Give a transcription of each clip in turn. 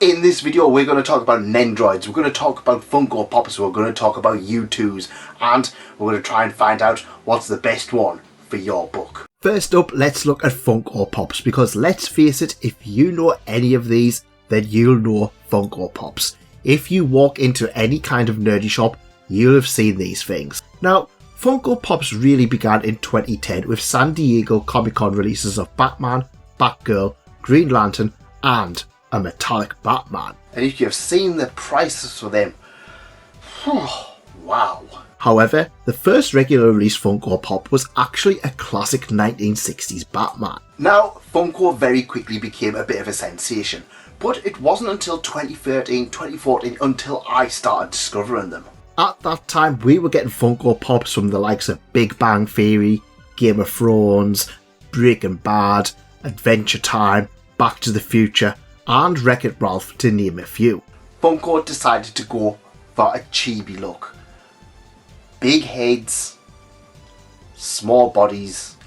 In this video we're going to talk about Nendoroids, we're going to talk about Funko Pops, we're going to talk about Youtooz, and we're going to try and find out what's the best one for your book. First up, let's look at Funko Pops, because let's face it, if you know any of these, then you'll know Funko Pops. If you walk into any kind of nerdy shop, you'll have seen these things. Now, Funko Pops really began in 2010 with San Diego Comic-Con releases of Batman, Batgirl, Green Lantern, and a metallic Batman. And if you've seen the prices for them, wow. However, the first regular release Funko Pop was actually a classic 1960s Batman. Now, Funko very quickly became a bit of a sensation, but it wasn't until 2013, 2014 until I started discovering them. At that time, we were getting Funko Pops from the likes of Big Bang Theory, Game of Thrones, Breaking Bad, Adventure Time, Back to the Future, and Wreck-It Ralph, to name a few. Funko decided to go for a chibi look. Big heads, small bodies,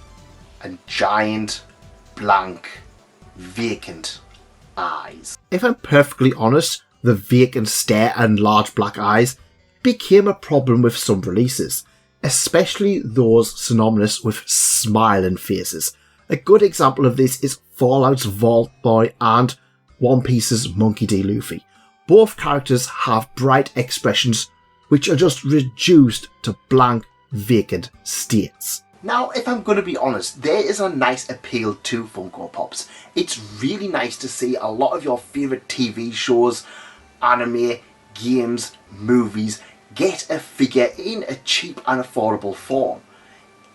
and giant, blank, vacant eyes. If I'm perfectly honest, the vacant stare and large black eyes became a problem with some releases, especially those synonymous with smiling faces. A good example of this is Fallout's Vault Boy and One Piece's Monkey D. Luffy. Both characters have bright expressions which are just reduced to blank, vacant states. Now, if I'm going to be honest, there is a nice appeal to Funko Pops. It's really nice to see a lot of your favourite TV shows, anime, games, movies get a figure in a cheap and affordable form.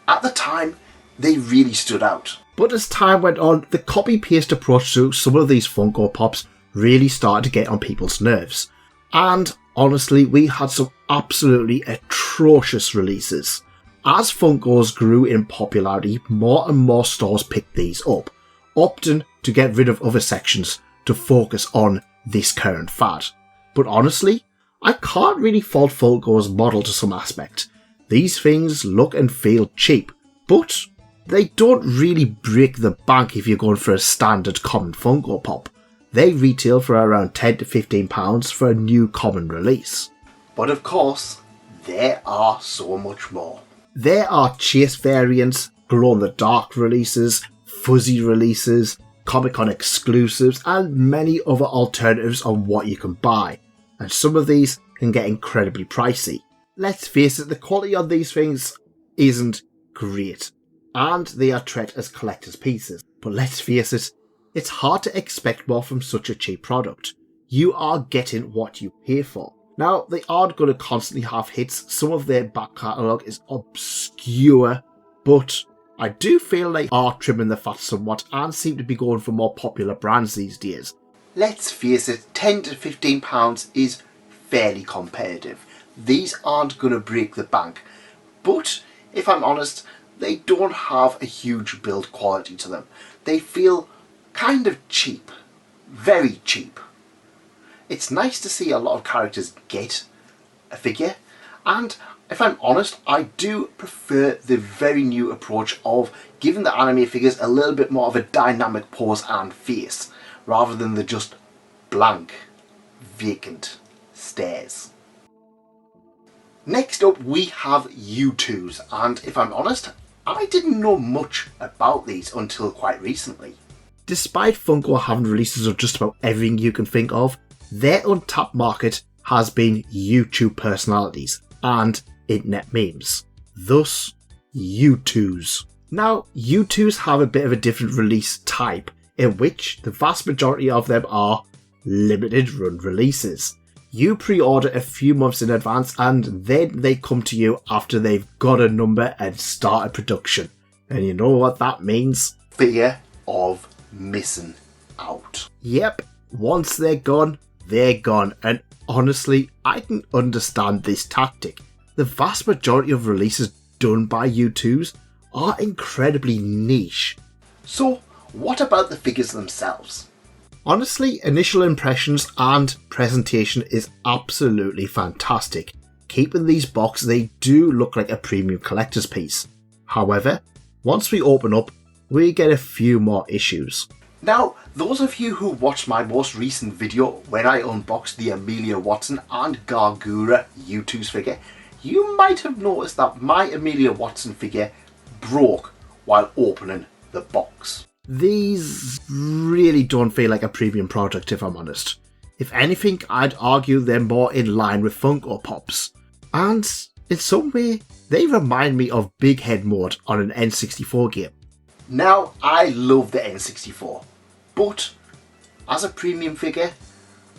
At the time, they really stood out. But as time went on, the copy-paste approach to some of these Funko Pops really started to get on people's nerves. And honestly, we had some absolutely atrocious releases. As Funkos grew in popularity, more and more stores picked these up, opting to get rid of other sections to focus on this current fad. But honestly, I can't really fault Funko's model to some aspect. These things look and feel cheap, but they don't really break the bank if you're going for a standard common Funko Pop. They retail for around £10 to £15 for a new common release. But of course, there are so much more. There are chase variants, glow-in-the-dark releases, fuzzy releases, Comic-Con exclusives, and many other alternatives on what you can buy. And some of these can get incredibly pricey. Let's face it, the quality of these things isn't great, and they are treated as collector's pieces. But let's face it, it's hard to expect more from such a cheap product. You are getting what you pay for. Now, they aren't going to constantly have hits. Some of their back catalogue is obscure, but I do feel they are trimming the fat somewhat and seem to be going for more popular brands these days. Let's face it, £10 to £15 is fairly competitive. These aren't going to break the bank, but if I'm honest, they don't have a huge build quality to them. They feel kind of cheap, very cheap. It's nice to see a lot of characters get a figure, and if I'm honest, I do prefer the very new approach of giving the anime figures a little bit more of a dynamic pose and face, rather than the just blank, vacant stares. Next up we have Youtooz, and if I'm honest, I didn't know much about these until quite recently. Despite Funko having releases of just about everything you can think of, their untapped market has been YouTube personalities and internet memes. Thus, Youtooz. Now, Youtooz have a bit of a different release type, in which the vast majority of them are limited run releases. You pre-order a few months in advance and then they come to you after they've got a number and started production. And you know what that means? Fear of missing out. Yep, once they're gone, and honestly, I can understand this tactic. The vast majority of releases done by Youtooz are incredibly niche. So, what about the figures themselves? Honestly, initial impressions and presentation is absolutely fantastic. Keeping these boxes, they do look like a premium collector's piece. However, once we open up, we get a few more issues. Now, those of you who watched my most recent video when I unboxed the Amelia Watson and Gargura Youtooz figure, you might have noticed that my Amelia Watson figure broke while opening the box. These really don't feel like a premium product, if I'm honest. If anything, I'd argue they're more in line with Funko Pops. And in some way, they remind me of Big Head mode on an N64 game. Now, I love the N64, but as a premium figure,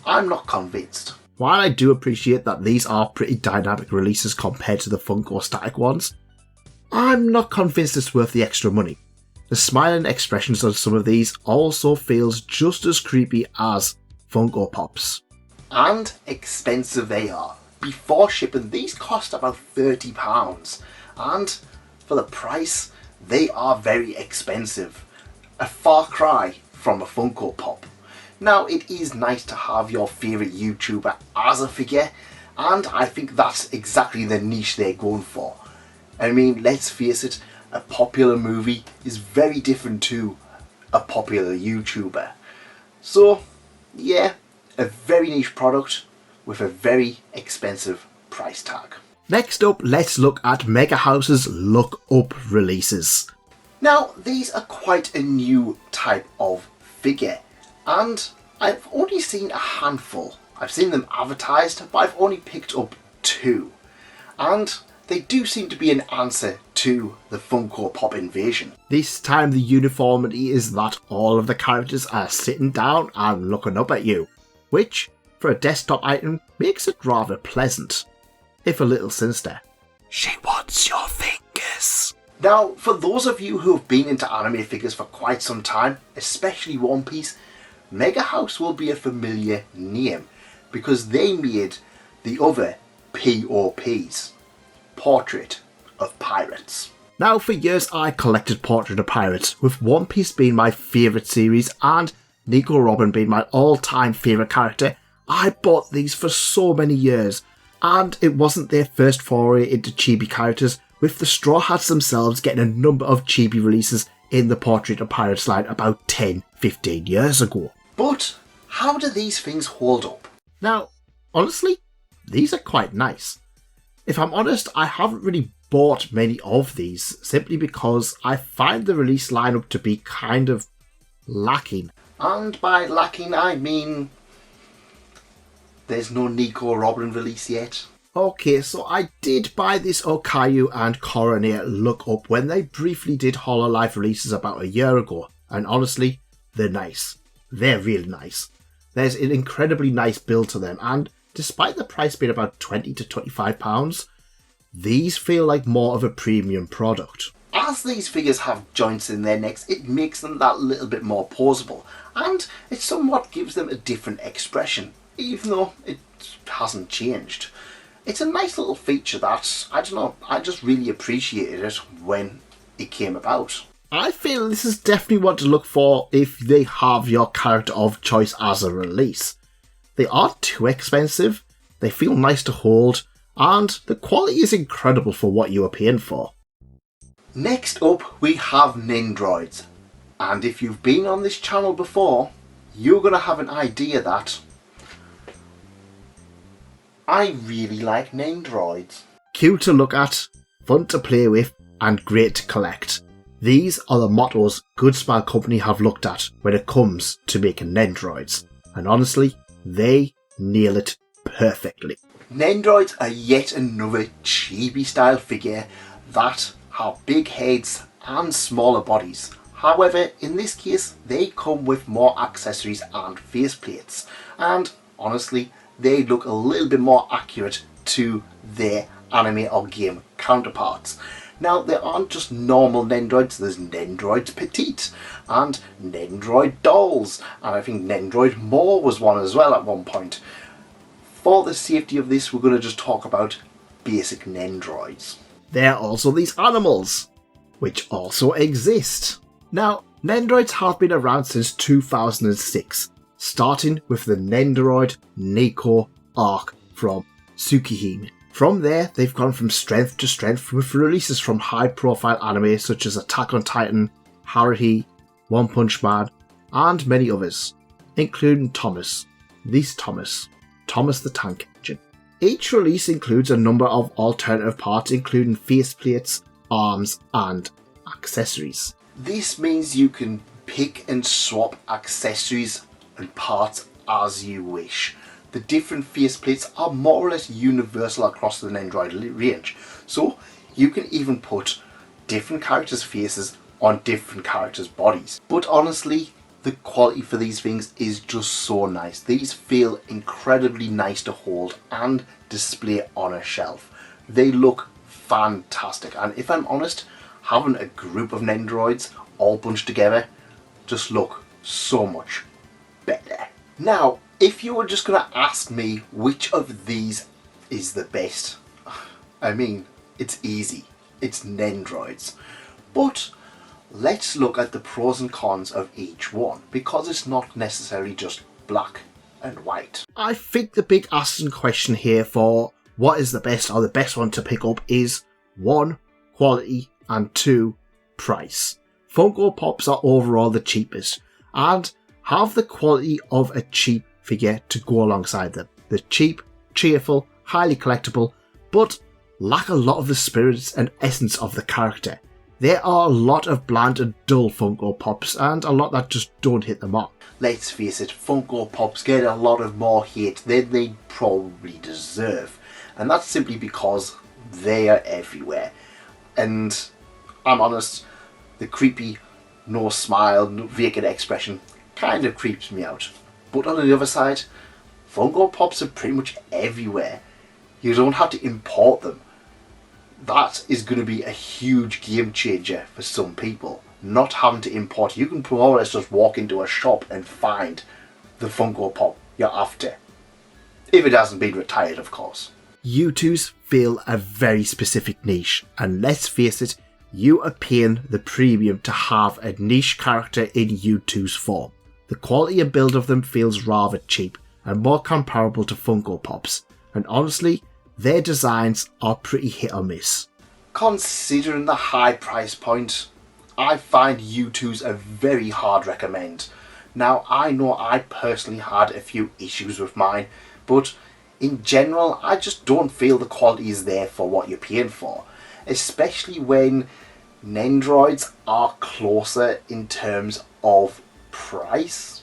I'm not convinced. While I do appreciate that these are pretty dynamic releases compared to the Funko static ones, I'm not convinced it's worth the extra money. The smiling expressions on some of these also feels just as creepy as Funko Pops. And expensive they are. Before shipping, these cost about £30, and for the price, they are very expensive. A far cry from a Funko Pop. Now, it is nice to have your favourite YouTuber as a figure, and I think that's exactly the niche they're going for. I mean, let's face it, a popular movie is very different to a popular YouTuber. So, yeah, a very niche product with a very expensive price tag. Next up, let's look at Megahouse's Look Up releases. Now, these are quite a new type of figure, and I've only seen a handful. I've seen them advertised, but I've only picked up 2. And they do seem to be an answer to the Funko Pop invasion. This time the uniformity is that all of the characters are sitting down and looking up at you, which, for a desktop item, makes it rather pleasant, if a little sinister. She wants your fingers. Now, for those of you who have been into anime figures for quite some time, especially One Piece, Megahouse will be a familiar name because they made the other POPs, Portrait of Pirates. Now, for years I collected Portrait of Pirates, with One Piece being my favourite series and Nico Robin being my all-time favourite character. I bought these for so many years, and it wasn't their first foray into chibi characters, with the Straw Hats themselves getting a number of chibi releases in the Portrait of Pirates line about 10-15 years ago. But how do these things hold up? Now, honestly, these are quite nice. If I'm honest, I haven't really bought many of these, simply because I find the release lineup to be kind of lacking. And by lacking, I mean there's no Nico Robin release yet. Okay, so I did buy this Okayu and Coroner Look Up when they briefly did Hololive releases about a year ago, and honestly, they're nice. They're really nice. There's an incredibly nice build to them, and despite the price being about £20 to £25, these feel like more of a premium product. As these figures have joints in their necks, it makes them that little bit more posable, and it somewhat gives them a different expression, even though it hasn't changed. It's a nice little feature that, I don't know, I just really appreciated it when it came about. I feel this is definitely what to look for if they have your character of choice as a release. They aren't too expensive, they feel nice to hold, and the quality is incredible for what you are paying for. Next up, we have Nendoroids, and if you've been on this channel before, you're going to have an idea that I really like Nendoroids. Cute to look at, fun to play with, and great to collect. These are the mottos Good Smile Company have looked at when it comes to making Nendoroids, and honestly, they nail it perfectly. Nendoroids are yet another chibi style figure that have big heads and smaller bodies. However, in this case, they come with more accessories and faceplates, and honestly, they look a little bit more accurate to their anime or game counterparts. Now, there aren't just normal Nendoroids, there's Nendoroid Petite and Nendoroid Dolls, and I think Nendoroid More was one as well at one point. For the safety of this, we're going to just talk about basic Nendoroids. There are also these animals, which also exist. Now, Nendoroids have been around since 2006, starting with the Nendoroid Neko arc from Tsukihime. From there, they've gone from strength to strength with releases from high-profile anime such as Attack on Titan, Haruhi, One Punch Man, and many others, including Thomas the Tank Engine. Each release includes a number of alternative parts including faceplates, arms and accessories. This means you can pick and swap accessories and parts as you wish. The different faceplates are more or less universal across the Nendoroid range, so you can even put different characters' faces on different characters' bodies. But honestly, the quality for these things is just so nice. These feel incredibly nice to hold and display on a shelf. They look fantastic, and if I'm honest, having a group of Nendoroids all bunched together just look so much better. Now, if you were just going to ask me which of these is the best, I mean, it's easy. It's Nendoroids. But let's look at the pros and cons of each one, because it's not necessarily just black and white. I think the big asking question here for what is the best or the best one to pick up is 1. Quality and 2. Price. Funko Pops are overall the cheapest and have the quality of a cheap figure to go alongside them. They're cheap, cheerful, highly collectible, but lack a lot of the spirits and essence of the character. There are a lot of bland and dull Funko Pops and a lot that just don't hit the mark. Let's face it, Funko Pops get a lot of more hate than they probably deserve, and that's simply because they are everywhere. And I'm honest, the creepy, no smile, no vacant expression kind of creeps me out. But on the other side, Funko Pops are pretty much everywhere. You don't have to import them. That is going to be a huge game changer for some people. Not having to import. You can more or less just walk into a shop and find the Funko Pop you're after. If it hasn't been retired, of course. Youtooz fill a very specific niche, and let's face it, you are paying the premium to have a niche character in Youtooz form. The quality and build of them feels rather cheap and more comparable to Funko Pops, and honestly, their designs are pretty hit or miss. Considering the high price point, I find Youtooz a very hard recommend. Now, I know I personally had a few issues with mine, but in general, I just don't feel the quality is there for what you're paying for. Especially when Nendoroids are closer in terms of price.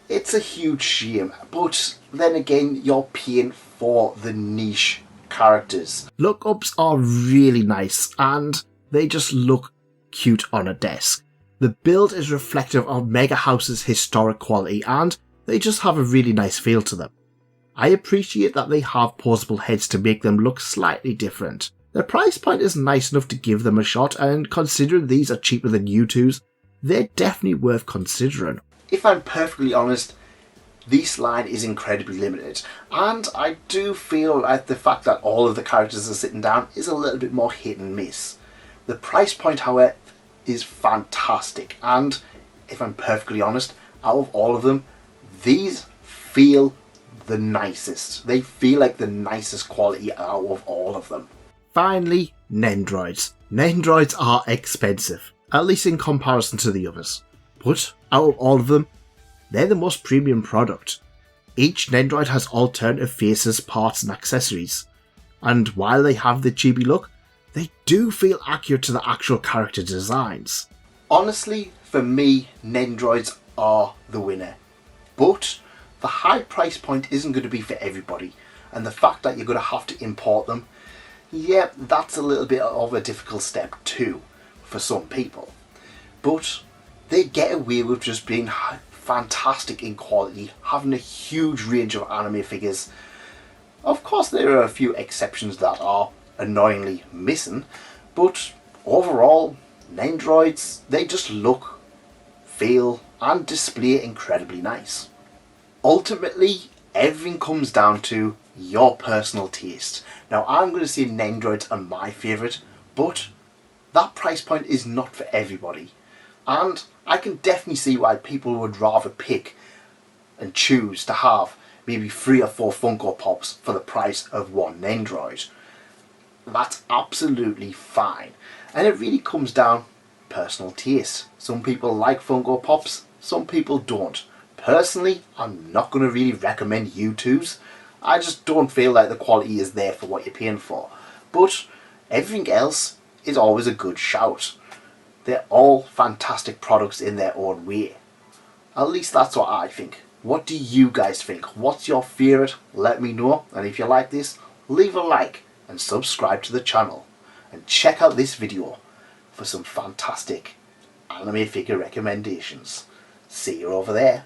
It's a huge shame, but then again, you're paying for the niche characters. Lookups are really nice and they just look cute on a desk. The build is reflective of Megahouse's historic quality and they just have a really nice feel to them. I appreciate that they have posable heads to make them look slightly different. The price point is nice enough to give them a shot, and considering these are cheaper than Youtooz, they're definitely worth considering. If I'm perfectly honest, this line is incredibly limited, and I do feel like the fact that all of the characters are sitting down is a little bit more hit and miss. The price point, however, is fantastic, and if I'm perfectly honest, out of all of them, these feel the nicest. They feel like the nicest quality out of all of them. Finally, Nendoroids. Nendoroids are expensive, at least in comparison to the others. But out of all of them, they're the most premium product. Each Nendoroid has alternative faces, parts and accessories. And while they have the chibi look, they do feel accurate to the actual character designs. Honestly, for me, Nendoroids are the winner. But the high price point isn't going to be for everybody. And the fact that you're going to have to import them, yeah, that's a little bit of a difficult step too for some people. But they get away with just being fantastic in quality, having a huge range of anime figures. Of course, there are a few exceptions that are annoyingly missing, but overall, Nendoroids, they just look, feel and display incredibly nice. Ultimately, everything comes down to your personal taste. Now, I'm going to say Nendoroids are my favourite, but that price point is not for everybody. And I can definitely see why people would rather pick and choose to have maybe 3 or 4 Funko Pops for the price of one Nendoroid. That's absolutely fine. And it really comes down personal taste. Some people like Funko Pops, some people don't. Personally, I'm not going to really recommend Youtooz. I just don't feel like the quality is there for what you're paying for. But everything else is always a good shout. They're all fantastic products in their own way. At least that's what I think. What do you guys think? What's your favourite? Let me know. And if you like this, leave a like and subscribe to the channel. And check out this video for some fantastic anime figure recommendations. See you over there.